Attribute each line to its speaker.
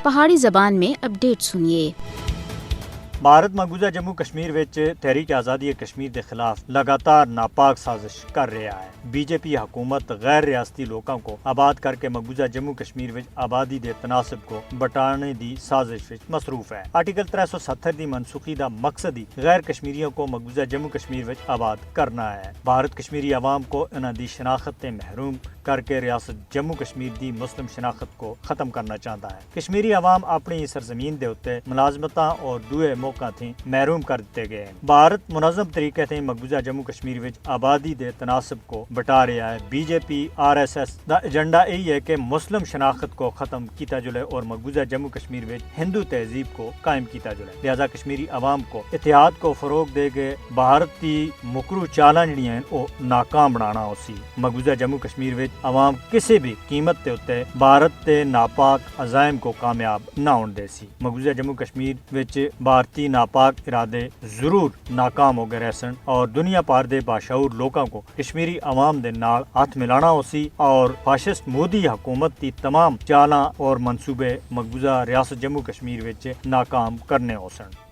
Speaker 1: پہاڑی زبان میں اپڈیٹ سنیے۔
Speaker 2: بھارت مقبوضہ جموں کشمیر وچ تحریک آزادی کشمیر کے خلاف لگاتار ناپاک سازش کر رہا ہے۔ بی جے پی حکومت غیر ریاستی لوگوں کو آباد کر کے مقبوضہ جموں کشمیر وچ آبادی دے تناسب کو بٹانے دی سازش وچ مصروف ہے۔ آرٹیکل 370 دی منسوخی دا مقصد ہی غیر کشمیریوں کو مقبوضہ جموں کشمیر وچ آباد کرنا ہے۔ بھارت کشمیری عوام کو انہاں دی شناخت تے محروم کر کے ریاست جموں کشمیر دی مسلم شناخت کو ختم کرنا چاہتا ہے۔ کشمیری عوام اپنی سرزمین دے اتے ملازمتاں اور دوئے موقع تھی محروم کر دیتے گئے ہیں۔ بھارت منظم طریقے سے مقبوضہ جموں کشمیر وچ آبادی دے تناسب کو بٹا رہا ہے۔ B J P RSS the agenda یہی ہے کہ مسلم شناخت کو ختم کیتا جلے اور مقبوضہ جموں کشمیر وچ ہندو تہذیب کو قائم کیتا جلے۔ لہذا کشمیری عوام کو اتحاد کو فروغ دے کے بھارت دی مکرو چالاں جڑیاں ہیں او ناکام بنانا ہو سی۔ مقبوضہ جموں کشمیر وچ عوام کسی بھی قیمت تے اتے بھارت تے ناپاک عزائم کو کامیاب نہ ہون دے سی۔ مقبوضہ جموں کشمیر وچ بھارتی ناپاک ارادے ضرور ناکام ہو گئے رہسن اور دنیا پار دے باشعور لوگوں کو کشمیری عوام دے نال ہاتھ ملانا ہو سی اور فاشسٹ مودی حکومت دی تمام چالاں اور منصوبے مقبوضہ ریاست جموں کشمیر وچ ناکام کرنے ہو سن۔